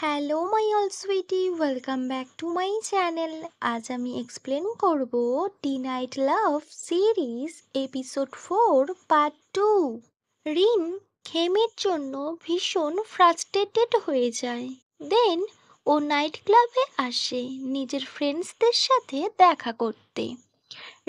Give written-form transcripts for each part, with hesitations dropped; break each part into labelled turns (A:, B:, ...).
A: Hello my all sweetie, welcome back to my channel. আজ আমি explain করব the night love series episode 4 part 2। Rin খেমের জন্য ভীষণ ফ্রাস্ট্রেটেড হয়ে যায়। দেন ও নাইট ক্লাবে আসে নিজের ফ্রেন্ডসদের সাথে দেখা করতে।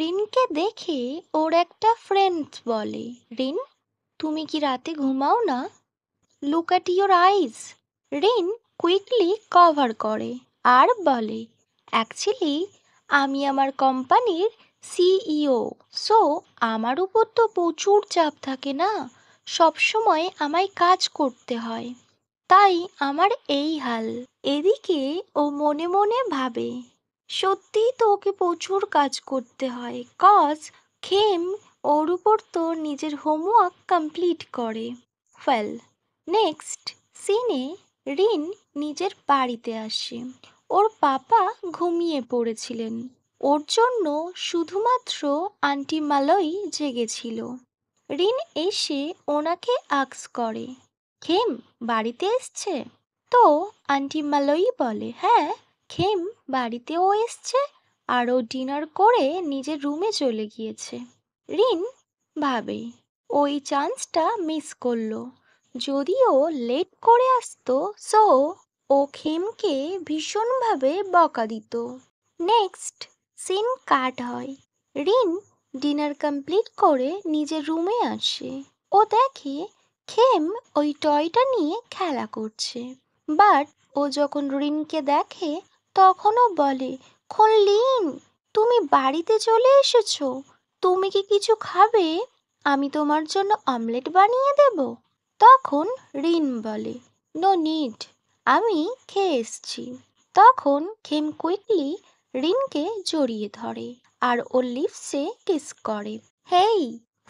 A: রিনকে দেখে ওর একটা ফ্রেন্ড বলে, রিন, তুমি কি রাতে ঘুমাও না? Look at your eyes. Rin quickly cover করে আর বলে, অ্যাকচুয়ালি আমি আমার কোম্পানির সিইও, সো আমার উপর তো প্রচুর চাপ থাকে না, সব সময় আমায় কাজ করতে হয়, তাই আমার এই হাল। এদিকে ও মনে মনে ভাবে, সত্যিই তো ওকে প্রচুর কাজ করতে হয়, কজ খেম ওর উপর তো নিজের হোমওয়ার্ক কমপ্লিট করে। ওয়েল, নেক্সট সিনে রিন নিজের বাড়িতে আসে। ওর পাপা ঘুমিয়ে পড়েছিলেন, ওর জন্য শুধুমাত্র আন্টি মালয় জেগেছিল। রিন এসে ওনাকে আক্স করে, খেম বাড়িতে এসছে? তো আন্টি মালয়ী বলে, হ্যাঁ, খেম বাড়িতেও এসছে আর ও ডিনার করে নিজের রুমে চলে গিয়েছে। রিন ভাবে ওই চান্সটা মিস করলো, যদিও লেট করে আসতো, সো ও খেমকে ভীষণভাবে বকা দিত। নেক্সট সিন কাট হয়। রিন ডিনার কমপ্লিট করে নিজের রুমে আসে। ও দেখে খেম ওই টয়টা নিয়ে খেলা করছে, বাট ও যখন রিনকে দেখে তখনও বলে, খনলিন, তুমি বাড়িতে চলে এসেছো, তুমি কি কিছু খাবে? আমি তোমার জন্য অমলেট বানিয়ে দেব। তখন রিন বলে, নো নিড, আমি খেয়ে এসছি। তখন খেম কুইকলি রিনকে জড়িয়ে ধরে আর ওর লিপসে কিস করে। Hey,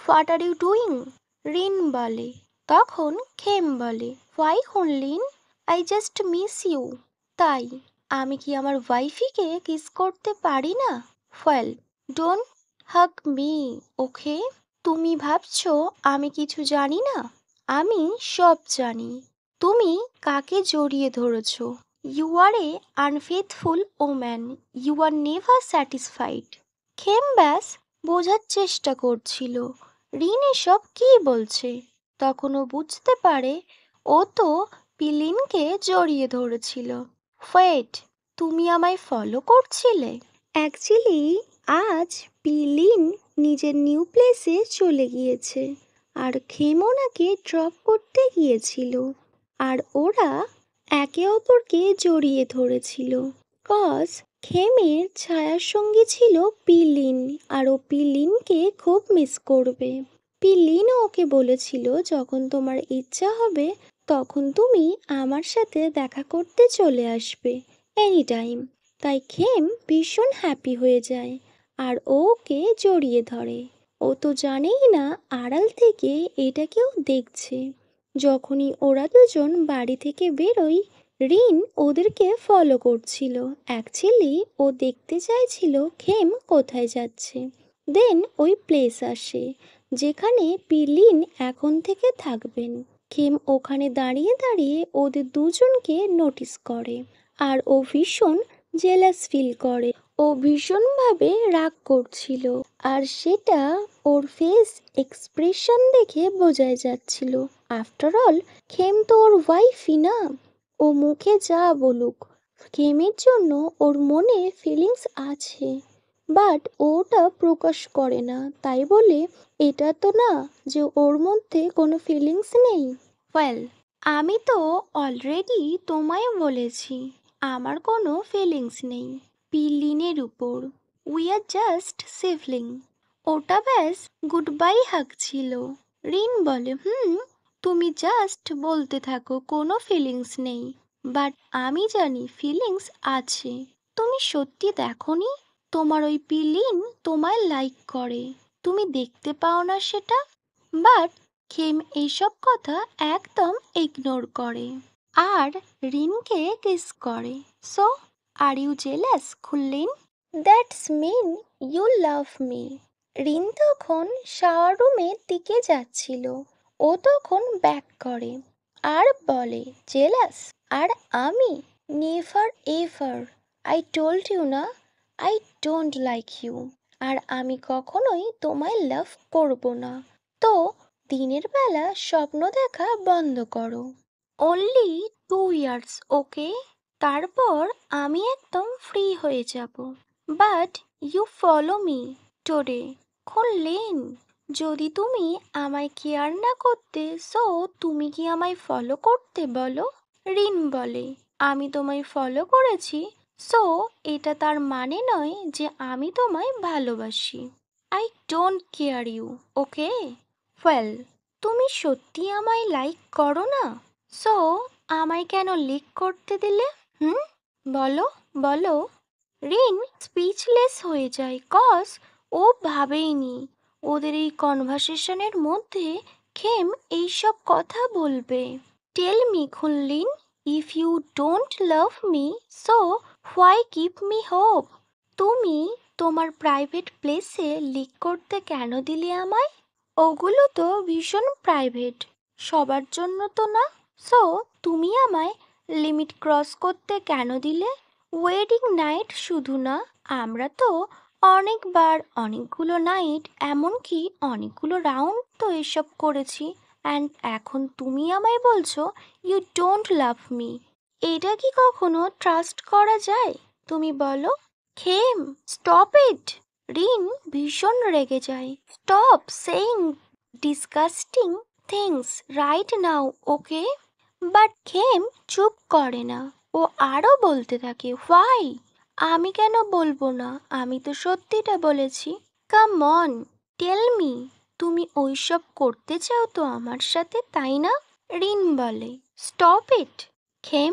A: what are you doing? Rin বলে। তখন খেম বলে, why Hunlin, I just miss you. তাই আমি কি আমার ওয়াইফিকে কিস করতে পারি না? Well, don't hug me, okay? তুমি ভাবছো আমি কিছু জানি না? আমি সব জানি। তুমি কাকে জড়িয়ে ধরেছো? You are a unfaithful woman, you are never satisfied. Khem ব্যাস বোঝার চেষ্টা করছিল রিন এসব কি বলছে। তখন ও বুঝতে পারে ও তো পিলিনকে জড়িয়ে ধরেছিল। ওয়েট, তুমি আমায় ফলো করছিলে? অ্যাকচুয়ালি আজ পিলিন নিজের নিউ প্লেসে চলে গিয়েছে আর খেম ওনাকে ড্রপ করতে গিয়েছিল, আর ওরা একে অপরকে জড়িয়ে ধরেছিল, কজ খেমের ছায়ার সঙ্গী ছিল পিলিন আর ও পিলিনকে খুব মিস করবে। পিলিনও ওকে বলেছিল, যখন তোমার ইচ্ছা হবে তখন তুমি আমার সাথে দেখা করতে চলে আসবে এনি টাইম। তাই খেম ভীষণ হ্যাপি হয়ে যায় আর ওকে জড়িয়ে ধরে। ও তো জানেই না আড়াল থেকে এটা কেউ দেখছে। যখনই ওরা দুজন বাড়ি থেকে বেরোয়, রিন ওদেরকে ফলো করছিল। অ্যাকচুয়ালি ও দেখতে চাইছিল খেম কোথায় যাচ্ছে। দেন ওই প্লেস আসে যেখানে পিলিন এখন থেকে থাকবেন। খেম ওখানে দাঁড়িয়ে দাঁড়িয়ে ওদের দুজনকে নোটিস করে আর ও ভীষণ জেলাস ফিল করে। ও ভীষণভাবে রাগ করছিল আর সেটা ওর ফেস এক্সপ্রেশন দেখে বোঝাই যাচ্ছিল। আফটার অল খেম তো ওর ওয়াইফই না। ও মুখে যা বলুক, খেমের জন্য ওর মনে ফিলিংস আছে, বাট ওটা প্রকাশ করে না, তাই বলে এটা তো না যে ওর মধ্যে কোনো ফিলিংস নেই। ওয়েল, আমি তো অলরেডি তোমায় বলেছি আমার কোনো ফিলিংস নেই পিলিনের উপর। We are just sibling. ওটা ব্যাস গুড বাই হাগ ছিল। রিন বলে, তুমি জাস্ট বলতে থাকো কোনো ফিলিংস নেই, বাট আমি জানি ফিলিংস আছে। তুমি সত্যি দেখোনি তোমার ওই পিলিন তোমায় লাইক করে, তুমি দেখতে পাও না সেটা? বাট খেম এইসব কথা একদম ইগনোর করে আর রিনকে কিস করে। সো আর ইউ জেলাস খুললেন? That's mean you love me. Rin তখন শাওয়ার রুমের দিকে যাচ্ছিল। ও তখন ব্যাক করে আর বলে, জেলাস? আর আমি never ever. I told you না, আই ডোন্ট লাইক ইউ। আর আমি কখনোই তোমায় লাভ করব না। তো দিনের বেলা স্বপ্ন দেখা বন্ধ করো। Only 2 years, okay? তারপর আমি একদম ফ্রি হয়ে যাব। But you follow me today. Khunlen, যদি তুমি আমায় কেয়ার না করতে, সো তুমি কি আমায় ফলো করতে বলো? রিন বলে, আমি তোমায় ফলো করেছি, সো এটা তার মানে নয় যে আমি তোমায় ভালোবাসি। I don't care you, okay? Well, তুমি সত্যি আমায় লাইক করো না, সো আমায় কেন লিক করতে দিলে? হুম, বলো, বলো। রিন স্পিচলেস হয়ে যায়, কজ ও ভাবেইনি ওদের এই কনভারসেশনের মধ্যে খেম এইসব কথা বলবে। Tell me Khunlin, if you don't love me, so why give me hope? তুমি তোমার প্রাইভেট প্লেসে লিক করতে কেন দিলে আমায়? ওগুলো তো ভীষণ প্রাইভেট, সবার জন্য তো না। সো তুমি আমায় লিমিট ক্রস করতে কেন দিলে? ওয়েডিং নাইট শুধু না, আমরা তো অনেকবার অনেকগুলো নাইট, এমনকি অনেকগুলো রাউন্ড তো এসব করেছি। অ্যান্ড এখন তুমি আমায় বলছো ইউ ডোন্ট লাভ মি। এটা কি কখনো ট্রাস্ট করা যায়? তুমি বলো। Khem, stop it. রিন ভীষণ রেগে যায়। Stop saying disgusting things right now, okay? But Khem চুপ করে না। ও আরও বলতে থাকে, হোয়াই? আমি কেন বলবো না? আমি তো সত্যিটা বলেছি। Come on, tell me. তুমি ওইসব করতে চাও তো আমার সাথে, তাই না? রিন বলে, stop it Khem,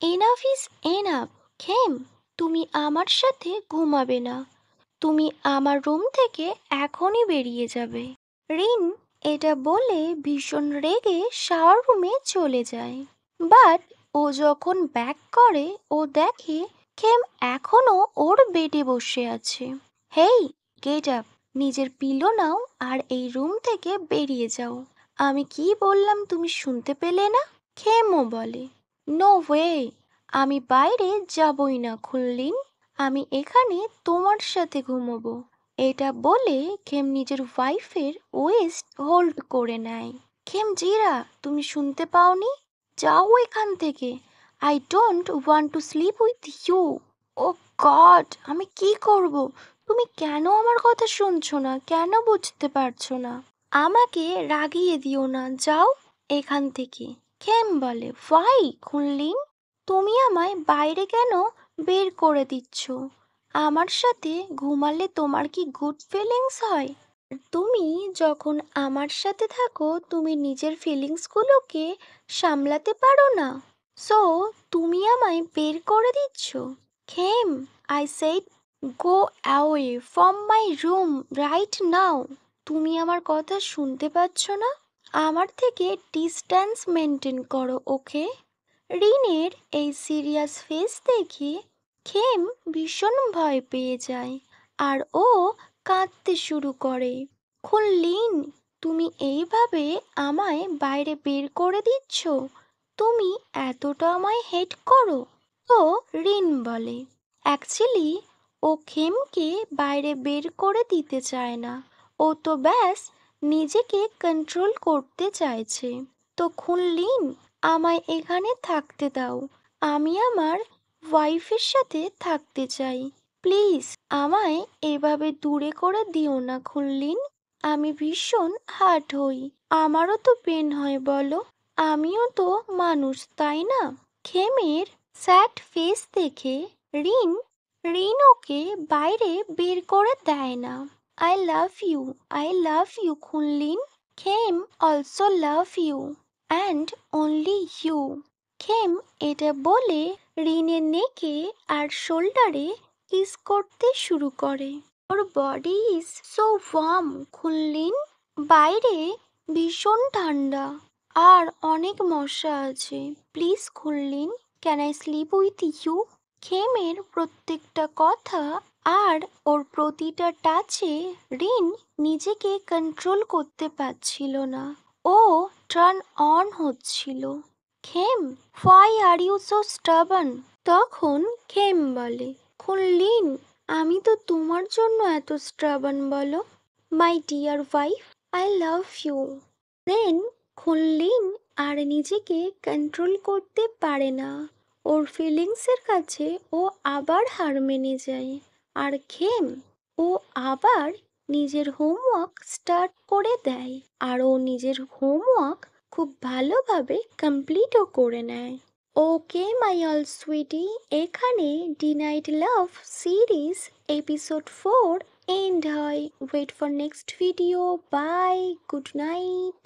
A: enough is enough. Khem, তুমি আমার সাথে ঘুমাবে না। তুমি আমার রুম থেকে এখনই বেরিয়ে যাবে। রিন এটা বলে ভীষণ রেগে শাওয়ার রুমে চলে যায়। বাট ও যখন ব্যাক করে, ও দেখে খেম এখনো ওর বেডে বসে আছে। হেই, গেট আপ, নিজের পিলো নাও আর এই রুম থেকে বেরিয়ে যাও। আমি কি বললাম তুমি শুনতে পেলে না? খেমও বলে, নো ওয়ে, আমি বাইরে যাবই না খুনলিন। আমি এখানে তোমার সাথে ঘুমোবো। এটা বলে খেম নিজের ওয়াইফের ওয়েস্ট হোল্ড করে নেয়। খেম জিরা, তুমি শুনতে পাওনি? যাও এখান থেকে। I don't want to sleep with you. Oh God, আমি কি করব? তুমি কেন আমার কথা শুনছো না? কেন বুঝতে পারছো না? আমাকে রাগিয়ে দিও না, যাও এখান থেকে। খেম বলে, হোয়াই খুনলিন? তুমি আমায় বাইরে কেন বের করে দিচ্ছ? আমার সাথে ঘুমালে তোমার কি গুড ফিলিংস হয়? তুমি যখন আমার সাথে থাকো, তুমি নিজের ফিলিংসগুলোকে সামলাতে পারো না, সো তুমি আমায় বের করে দিচ্ছ। Khem, I said go away from my room right now. তুমি আমার কথা শুনতে পাচ্ছ না? আমার থেকে ডিস্ট্যান্স মেনটেন করো, ওকে? রিনের এই সিরিয়াস ফেস দেখে খেম ভীষণ ভয় পেয়ে যায় আর ও কাঁদতে শুরু করে। খুনলিন, তুমি এইভাবে আমায় বাইরে বের করে দিচ্ছ? তুমি এতটা আমায় হেট করো? তো রিন বলে, অ্যাকচুয়ালি ও খেমকে বাইরে বের করে দিতে চায় না, ও তো ব্যাস নিজেকে কন্ট্রোল করতে চাইছে। তো খুনলিন, আমায় এখানে থাকতে দাও। আমি আমার ওয়াইফের সাথে থাকতে চাই। প্লিজ আমায় এভাবে দূরে করে দিও না খুনলিন। আমি ভীষণ হার্ট হই, আমারও তো পেন হয় বলো। আমিও তো মানুষ, তাই না? খেমের স্যাড ফেস দেখে রিন রিন ওকে বাইরে বের করে দেয় না। I love you Khunlin. Khem also love you and only you. Khem এটা বলে রিনের নেকে আর শোল্ডারে কিস করতে শুরু করে। ওর body is so warm Khunlin. বাইরে ভীষণ ঠান্ডা আর অনেক মশা আছে। Please Khunlin, can I sleep with you? খেমের প্রত্যেকটা কথা আর ওর প্রতিটা টাচে রিন নিজেকে কন্ট্রোল করতে পারছিল না। ও টার্ন অন হচ্ছিল। Khem, why are you so stubborn? তখন খেম বলে, খুনলিন, আমি তো তোমার জন্য এত স্টাবার্ন বলো। My dear wife, I love you. Then Khunlin আর নিজেকে কন্ট্রোল করতে পারে না, ওর ফিলিংসের কাছে ও আবার হার মেনে যায়। আর খেম, ও আবার নিজের হোমওয়ার্ক স্টার্ট করে দেয়, আর ও নিজের হোমওয়ার্ক খুব ভালোভাবে কমপ্লিটও করে নেয়। ওকে মাই অল সুইটি, এখানে the night love series episode 4 end হয়। Wait for next video. Bye, good night.